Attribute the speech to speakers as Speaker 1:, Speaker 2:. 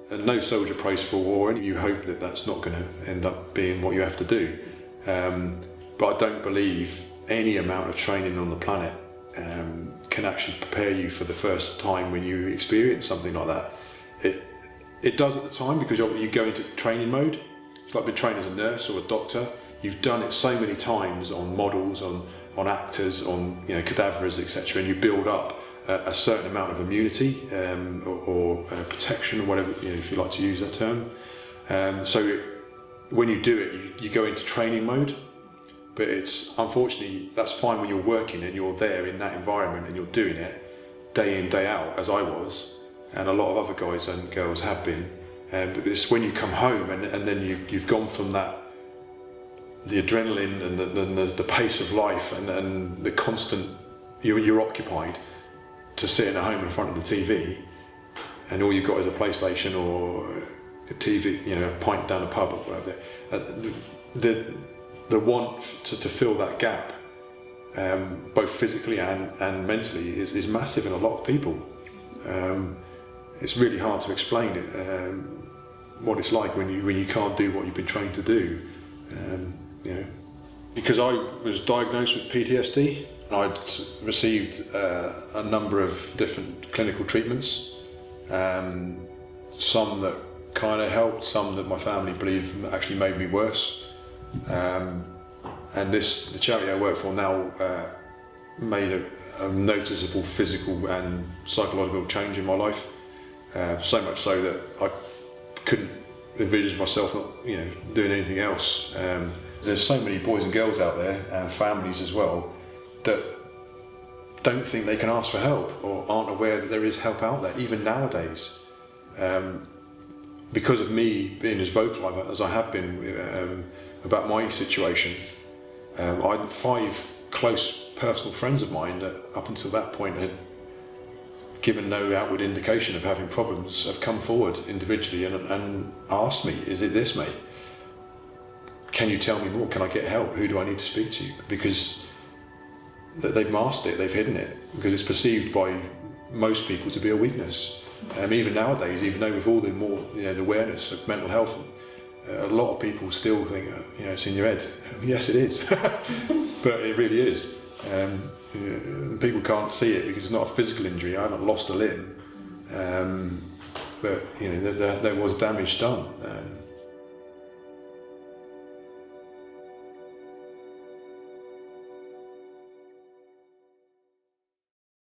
Speaker 1: And no soldier prays for war, and you hope that that's not going to end up being what you have to do. But I don't believe any amount of training on the planet can actually prepare you for the first time when you experience something like that. It does at the time, because you go into training mode. It's like being trained as a nurse or a doctor. You've done it so many times on models, on actors, on cadavers, etc., and you build up a certain amount of immunity or protection, or whatever, if you like to use that term. So when you do it, you go into training mode. But unfortunately, that's fine when you're working and you're there in that environment and you're doing it day in, day out, as I was, and a lot of other guys and girls have been. But it's when you come home and then you've gone from that, the adrenaline and the pace of life and the constant, you're occupied, to sitting at home in front of the TV, and all you've got is a PlayStation or a TV, a pint down a pub or whatever. The want to fill that gap, both physically and mentally, is massive in a lot of people. It's really hard to explain it, what it's like when you can't do what you've been trained to do. Because I was diagnosed with PTSD, and I'd received a number of different clinical treatments, some that kind of helped, some that my family believe actually made me worse. And the charity I work for now made a noticeable physical and psychological change in my life, so much so that I couldn't envisage myself not doing anything else. There's so many boys and girls out there, and families as well, that don't think they can ask for help or aren't aware that there is help out there, even nowadays. Because of me being as vocal as I have been about my situation, I had 5 close personal friends of mine that up until that point had given no outward indication of having problems, have come forward individually and asked me, is it this, mate? Can you tell me more? Can I get help? Who do I need to speak to? Because they've masked it, they've hidden it, because it's perceived by most people to be a weakness. Even nowadays, even though with all the more the awareness of mental health, a lot of people still think it's in your head. Yes, it is, but it really is. People can't see it because it's not a physical injury. I haven't lost a limb, but there was damage done.